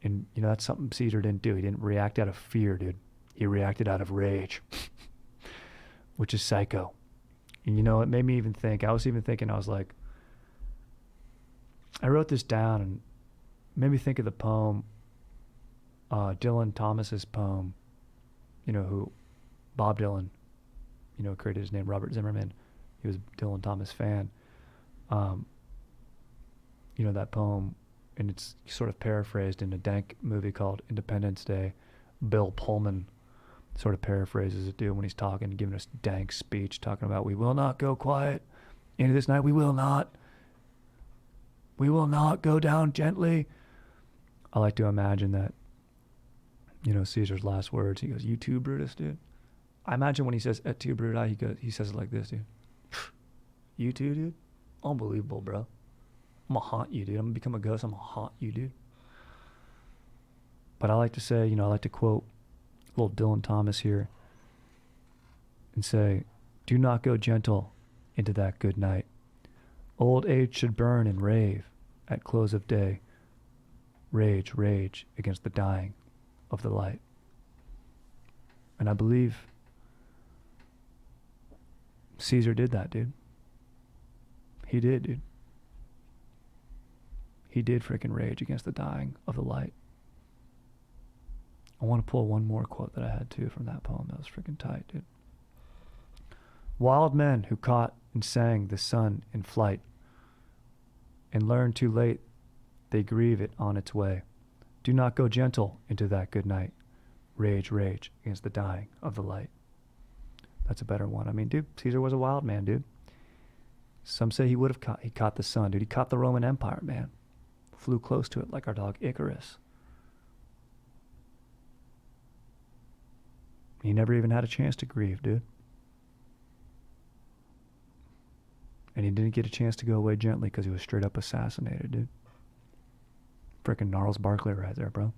And, you know, that's something Caesar didn't do. He didn't react out of fear, dude. He reacted out of rage, which is psycho. And, you know, it made me even think. I was even thinking, I was like, I wrote this down and made me think of the poem, Dylan Thomas's poem, you know, who Bob Dylan, you know, created his name, Robert Zimmerman. He was a Dylan Thomas fan. You know, that poem, and it's sort of paraphrased in a dank movie called Independence Day. Bill Pullman sort of paraphrases it, dude, when he's talking, giving us dank speech, talking about, we will not go quiet into this night. We will not go down gently. I like to imagine that, you know, Caesar's last words, he goes, you too, Brutus, dude. I imagine when he says, et tu, Brutus, he says it like this, dude. You too, dude? Unbelievable, bro. I'm gonna haunt you, dude. I'm gonna become a ghost. I'm gonna haunt you, dude. But I like to say, you know, I like to quote little Dylan Thomas here and say, do not go gentle into that good night. Old age should burn and rave at close of day. Rage, rage against the dying of the light. And I believe Caesar did that, dude. He did, dude. He did freaking rage against the dying of the light. I want to pull one more quote that I had too from that poem. That was freaking tight, dude. Wild men who caught and sang the sun in flight and learned too late they grieve it on its way. Do not go gentle into that good night. Rage, rage against the dying of the light. That's a better one. I mean, dude, Caesar was a wild man, dude. Some say he caught the sun, dude. He caught the Roman Empire, man. Flew close to it like our dog Icarus. He never even had a chance to grieve, dude. And he didn't get a chance to go away gently because he was straight up assassinated, dude. Frickin' Gnarls Barkley right there, bro.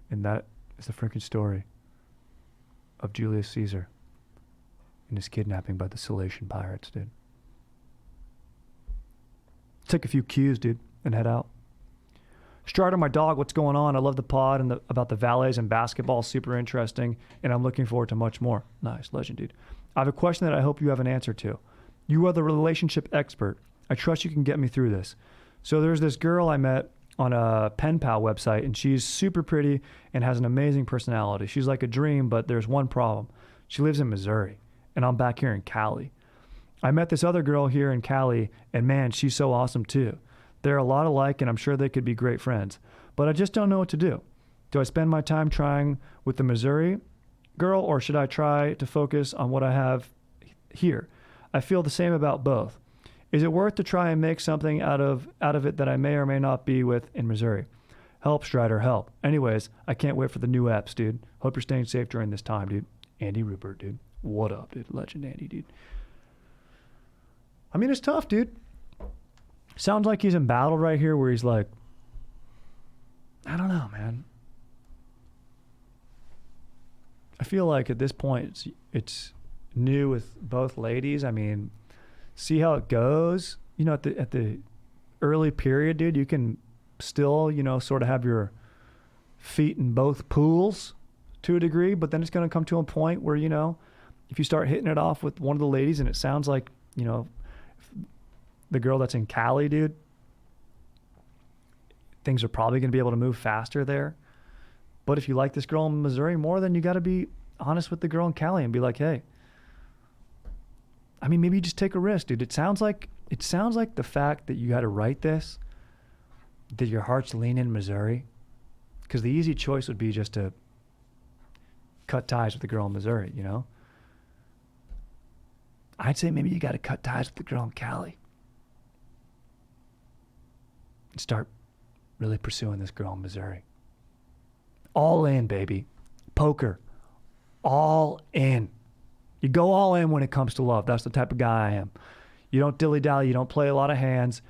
And that is the frickin' story of Julius Caesar and his kidnapping by the Cilician pirates, dude. Take a few cues, dude, and head out. Strider, my dog, what's going on? I love the pod and about the valets and basketball. Super interesting, and I'm looking forward to much more. Nice, legend, dude. I have a question that I hope you have an answer to. You are the relationship expert. I trust you can get me through this. So there's this girl I met on a pen pal website, and she's super pretty and has an amazing personality. She's like a dream, but there's one problem. She lives in Missouri, and I'm back here in Cali. I met this other girl here in Cali, and man, she's so awesome too. They're a lot alike, and I'm sure they could be great friends. But I just don't know what to do. Do I spend my time trying with the Missouri girl, or should I try to focus on what I have here? I feel the same about both. Is it worth to try and make something out of it that I may or may not be with in Missouri? Help, Strider, help. Anyways, I can't wait for the new apps, dude. Hope you're staying safe during this time, dude. Andy Rupert, dude. What up, dude? Legend Andy, dude. I mean, it's tough, dude. Sounds like he's embattled right here where he's like, I don't know, man. I feel like at this point it's new with both ladies. I mean, see how it goes. You know, at the early period, dude, you can still, you know, sort of have your feet in both pools to a degree, but then it's going to come to a point where, you know, if you start hitting it off with one of the ladies and it sounds like, you know, the girl that's in Cali, dude, things are probably going to be able to move faster there. But if you like this girl in Missouri more, then you got to be honest with the girl in Cali and be like, hey, I mean, maybe you just take a risk, dude. It sounds like the fact that you got to write this, that your heart's leaning Missouri, because the easy choice would be just to cut ties with the girl in Missouri, you know? I'd say maybe you got to cut ties with the girl in Cali and start really pursuing this girl in Missouri. All in, baby. Poker. All in. You go all in when it comes to love. That's the type of guy I am. You don't dilly-dally. You don't play a lot of hands.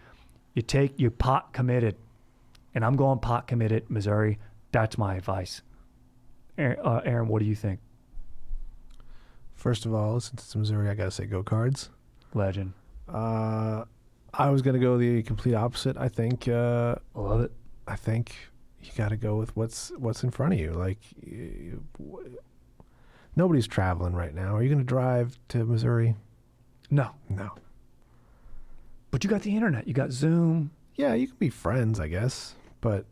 You're pot committed. And I'm going pot committed, Missouri. That's my advice. Aaron, what do you think? First of all, since it's Missouri, I got to say go Cards. Legend. I was going to go the complete opposite. I think... Love it. I think you got to go with what's in front of you. Like, nobody's traveling right now. Are you going to drive to Missouri? No. But you got the internet. You got Zoom. Yeah, you can be friends, I guess. But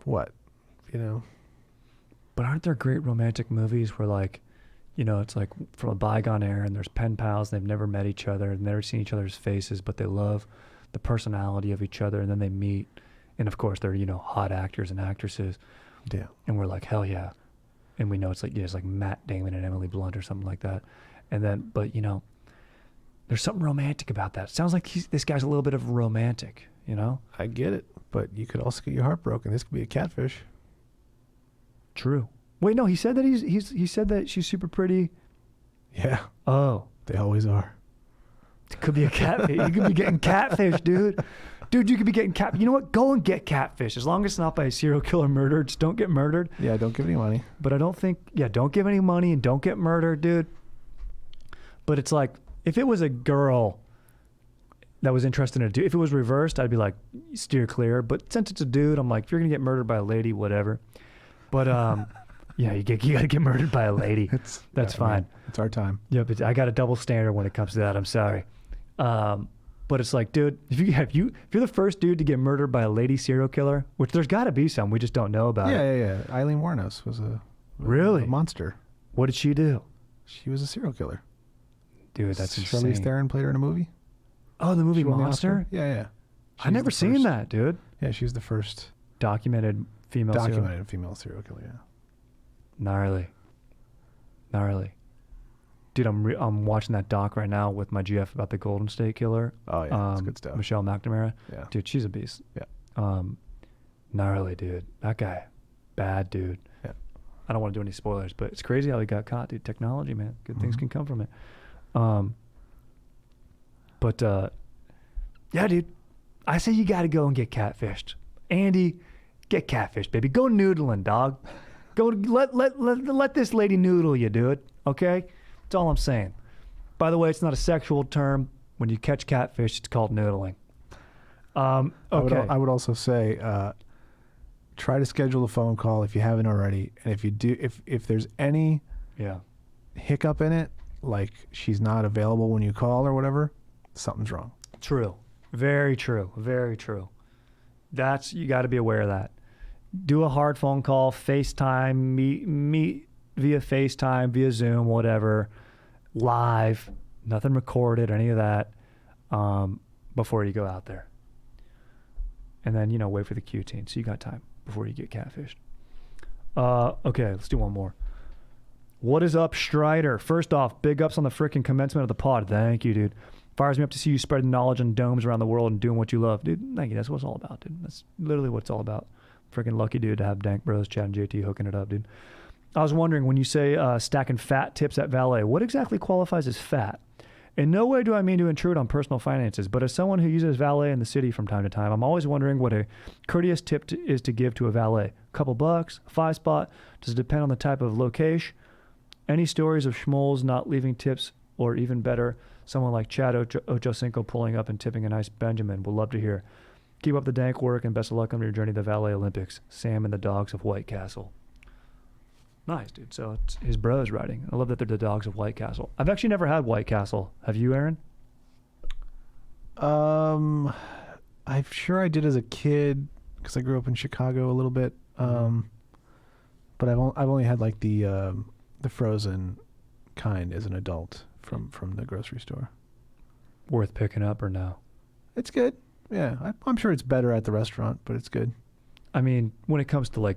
what? You know? But aren't there great romantic movies where, like, you know, it's like from a bygone era and there's pen pals, they've never met each other and never seen each other's faces, but they love the personality of each other, and then they meet. And of course they're, you know, hot actors and actresses. Yeah. And we're like, hell yeah. And we know it's like, yeah, it's like Matt Damon and Emily Blunt or something like that. And then, but you know, there's something romantic about that. It sounds like this guy's a little bit of a romantic, you know? I get it, but you could also get your heart broken. This could be a catfish. True. Wait, no, he said that he said that she's super pretty. Yeah. Oh. They always are. It could be a catfish. You could be getting catfish, dude. Dude, you could be getting cat. You know what? Go and get catfish. As long as it's not by a serial killer murder, just don't get murdered. Yeah, don't give any money. But I don't think, don't give any money and don't get murdered, dude. But it's like, if it was a girl that was interested in a dude, if it was reversed, I'd be like, steer clear. But since it's a dude, I'm like, if you're going to get murdered by a lady, whatever. But, yeah, you got to get murdered by a lady. That's fine. I mean, it's our time. Yeah, but I got a double standard when it comes to that. I'm sorry. But it's like, dude, if you're the first dude to get murdered by a lady serial killer, which there's got to be some, we just don't know about it. Yeah. Eileen Wuornos was a monster. What did she do? She was a serial killer. Dude, that's insane. Charlize Theron played her in a movie. Oh, the movie Monster? Yeah. I never seen that, dude. Yeah, she's the first documented female serial killer. Yeah. Gnarly. Dude, I'm watching that doc right now with my GF about the Golden State Killer. Oh yeah, that's good stuff. Michelle McNamara. Yeah. Dude, she's a beast. Yeah. Gnarly, dude. That guy, bad dude. Yeah. I don't want to do any spoilers, but it's crazy how he got caught, dude. Technology, man. Good things can come from it. Yeah, dude. I say you got to go and get catfished. Andy, get catfished, baby. Go noodling, dog. Go let this lady noodle you, dude. Okay? That's all I'm saying. By the way, it's not a sexual term. When you catch catfish, it's called noodling. Okay. I would also say, try to schedule a phone call if you haven't already. And if you do, if there's any hiccup in it, like she's not available when you call or whatever, something's wrong. True. Very true. Very true. You got to be aware of that. Do a hard phone call, FaceTime, meet via FaceTime, via Zoom, whatever, live, nothing recorded, any of that, before you go out there. And then, wait for the Q-teen. So you got time before you get catfished. Okay, let's do one more. What is up, Strider? First off, big ups on the frickin' commencement of the pod. Thank you, dude. Fires me up to see you spreading knowledge on domes around the world and doing what you love. Dude, thank you. That's what it's all about, dude. That's literally what it's all about. Freaking lucky, dude, to have Dank Bros, Chad, and JT hooking it up, dude. I was wondering, when you say stacking fat tips at Valet, what exactly qualifies as fat? In no way do I mean to intrude on personal finances, but as someone who uses valet in the city from time to time, I'm always wondering what a courteous tip is to give to a valet. A couple bucks, 5 spot, does it depend on the type of location? Any stories of schmoles not leaving tips, or even better, someone like Chad Ochocinco pulling up and tipping a nice Benjamin? We'll love to hear. Keep up the dank work and best of luck on your journey to the Valet Olympics. Sam and the Dogs of White Castle. Nice, dude. So it's his bros writing. I love that they're the Dogs of White Castle. I've actually never had White Castle. Have you, Aaron? I'm sure I did as a kid because I grew up in Chicago a little bit. But I've only had like the frozen kind as an adult from the grocery store. Worth picking up or no? It's good. Yeah, I'm sure it's better at the restaurant, but it's good. I mean, when it comes to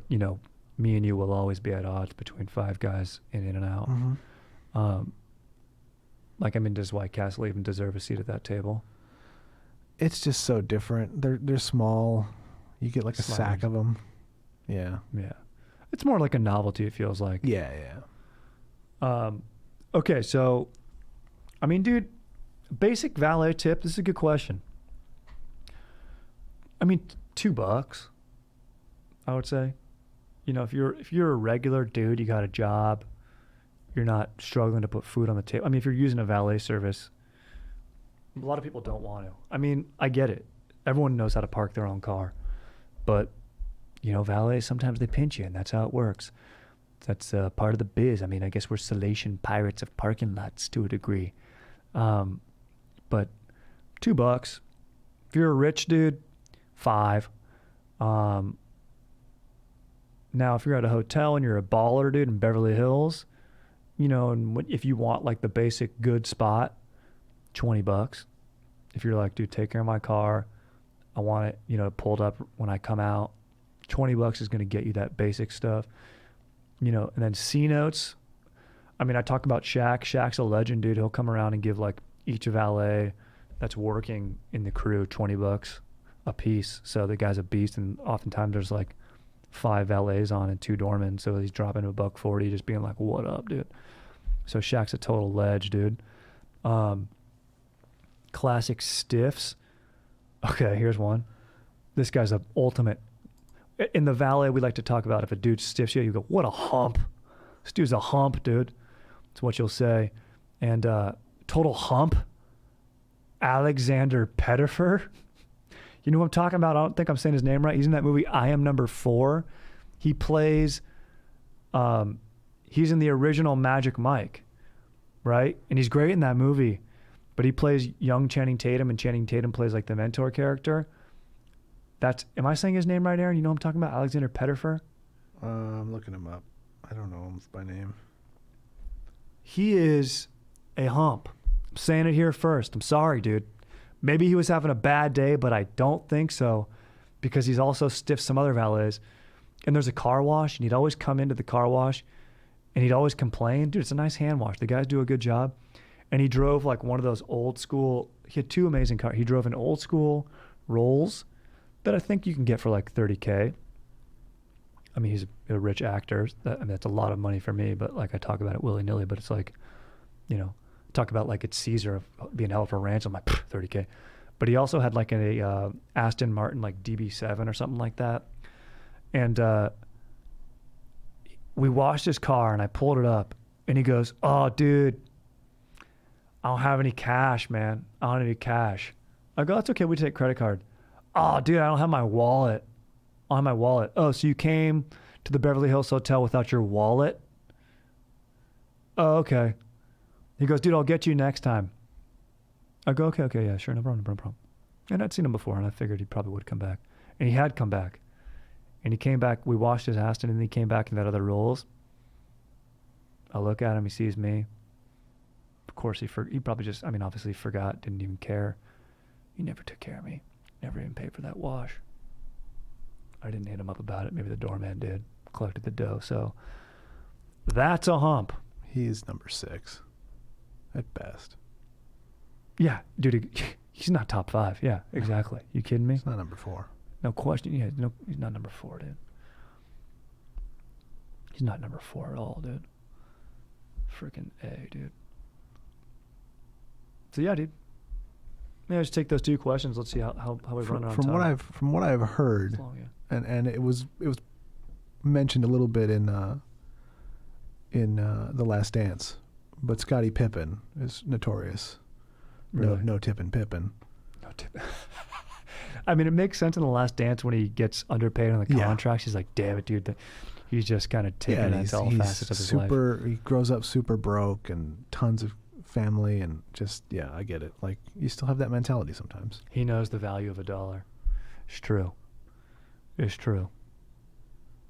me and you will always be at odds between Five Guys and In-N-Out. Mm-hmm. Does White Castle even deserve a seat at that table? It's just so different. They're small. You get like a sack of them. Yeah. Yeah. It's more like a novelty, it feels like. Yeah. Okay, so, dude, basic valet tip, this is a good question. $2, I would say. If you're a regular dude, you got a job, you're not struggling to put food on the table. If you're using a valet service, a lot of people don't want to. I get it. Everyone knows how to park their own car. But, valets, sometimes they pinch you, and that's how it works. That's part of the biz. I guess we're Salatian pirates of parking lots to a degree. But $2. If you're a rich dude, $5. Now, if you're at a hotel and you're a baller, dude, in Beverly Hills, and if you want like the basic good spot, $20. If you're like, dude, take care of my car, I want it, pulled up when I come out, $20 is going to get you that basic stuff, and then C notes. I talk about Shaq. Shaq's a legend, dude. He'll come around and give like each valet that's working in the crew $20 a piece. So the guy's a beast, and oftentimes there's like 5 valets on and 2 doormen, so he's dropping to $140, just being like, what up, dude? So Shaq's a total ledge, dude. Classic stiffs. Okay, here's one. This guy's a ultimate. In the valet, we like to talk about if a dude stiffs you, you go, what a hump. This dude's a hump, dude. That's what you'll say. And total hump, Alexander Pettifer. You know what I'm talking about? I don't think I'm saying his name right. He's in that movie I Am Number 4. He plays, he's in the original Magic Mike, right? And he's great in that movie. But he plays young Channing Tatum, and Channing Tatum plays like the mentor character. Am I saying his name right, Aaron? You know what I'm talking about? Alexander Pettifer? I'm looking him up. I don't know him by name. He is a hump. I'm saying it here first. I'm sorry, dude. Maybe he was having a bad day, but I don't think so, because he's also stiffed some other valets. And there's a car wash, and he'd always come into the car wash, and he'd always complain. Dude, it's a nice hand wash. The guys do a good job. And he drove like one of those old school, he had 2 amazing cars. He drove an old school Rolls that I think you can get for like $30K. He's a rich actor. That's a lot of money for me, but like I talk about it willy-nilly, but it's like, talk about like it's Caesar being held for ransom, like $30K. But he also had like a Aston Martin like DB7 or something like that. And we washed his car, and I pulled it up, and he goes, oh, dude, I don't have any cash, man. I don't have any cash. I go, that's okay. We take credit card. Oh, dude, I don't have my wallet. I don't have my wallet. Oh, so you came to the Beverly Hills Hotel without your wallet? Oh, okay. He goes, dude, I'll get you next time. I go, okay, yeah, sure, no problem. And I'd seen him before, and I figured he probably would come back. And he had come back. And he came back, we washed his ass, and then he came back in that other roles. I look at him, he sees me. Of course, he probably just, obviously forgot, didn't even care. He never took care of me. Never even paid for that wash. I didn't hit him up about it. Maybe the doorman did. Collected the dough. So that's a hump. He's number 6 at best. Yeah, dude, he's not top 5. Yeah, exactly. You kidding me? He's not number 4. No question. Yeah, no, he's not number 4, dude. He's not number 4 at all, dude. Freaking A, dude. So yeah, dude. Maybe I just take those 2 questions. Let's see how we run on from time. From what I've heard, Long, yeah. and it was mentioned a little bit in The Last Dance, but Scottie Pippen is notorious. Really? No tipping Pippen. No tip. It makes sense in The Last Dance when he gets underpaid on the contracts. He's like, damn it, dude. He's just kind of taking into all facets of his life. He grows up super broke and tons of family and just, I get it. Like, you still have that mentality sometimes. He knows the value of $1. It's true. It's true.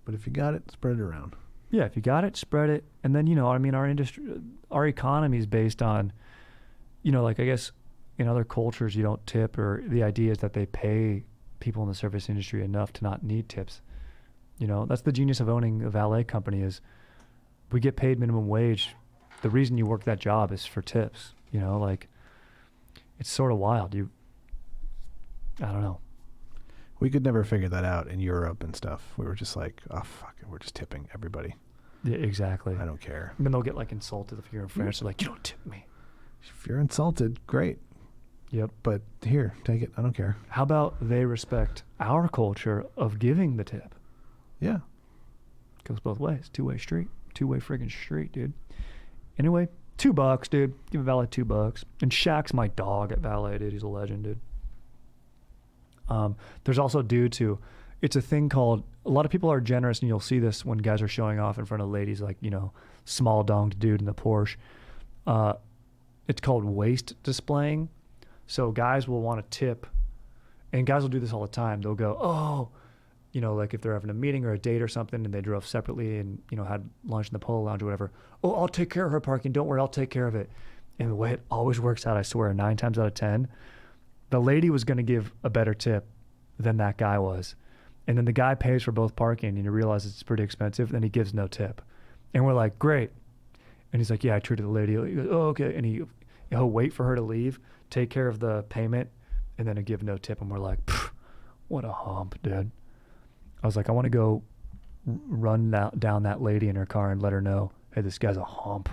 But if you got it, spread it around. Yeah, if you got it, spread it. And then, our industry, our economy is based on, I guess in other cultures you don't tip, or the idea is that they pay people in the service industry enough to not need tips. That's the genius of owning a valet company is we get paid minimum wage. The reason you work that job is for tips, it's sort of wild. I don't know. We could never figure that out in Europe and stuff. We were just like, oh, fuck it. We're just tipping everybody. Yeah, exactly. I don't care. And then they'll get insulted if you're in France. They're like, you don't tip me. If you're insulted, great. Yep. But here, take it. I don't care. How about they respect our culture of giving the tip? Yeah. Goes both ways. Two-way street. Two-way friggin' street, dude. Anyway, $2, dude. Give a Valet $2. And Shaq's my dog at Valet, dude. He's a legend, dude. There's also it's a thing called, a lot of people are generous, and you'll see this when guys are showing off in front of ladies, like, small donged dude in the Porsche. It's called waist displaying. So guys will want to tip, and guys will do this all the time. They'll go, like if they're having a meeting or a date or something and they drove separately and, had lunch in the Polo Lounge or whatever. Oh, I'll take care of her parking. Don't worry, I'll take care of it. And the way it always works out, I swear, 9 times out of 10, the lady was going to give a better tip than that guy was. And then the guy pays for both parking and you realize it's pretty expensive. Then he gives no tip. And we're like, great. And he's like, yeah, I treated the lady. He goes, oh, okay. And he'll wait for her to leave, take care of the payment, and then he'll give no tip. And we're like, what a hump, dude. I was like, I want to go run down that lady in her car and let her know, hey, this guy's a hump.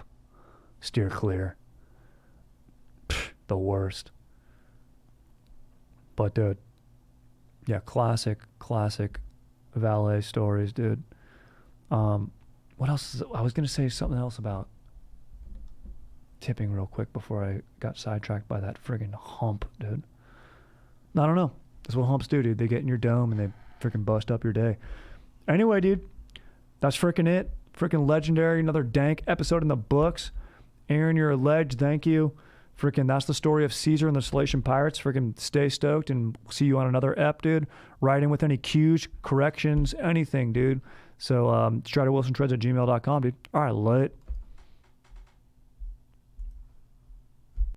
Steer clear. The worst. But, dude, yeah, classic Valet stories, dude. What else? I was going to say something else about tipping real quick before I got sidetracked by that friggin' hump, dude. I don't know. That's what humps do, dude. They get in your dome and they freaking bust up your day. Anyway, dude, that's freaking it. Freaking legendary. Another dank episode in the books. Aaron, you're a ledge. Thank you. Freaking, that's the story of Caesar and the Salatian Pirates. Freaking stay stoked and see you on another ep, dude. Write in with any cues, corrections, anything, dude. So, StriderWilsonTreads@gmail.com, dude. All right, lit.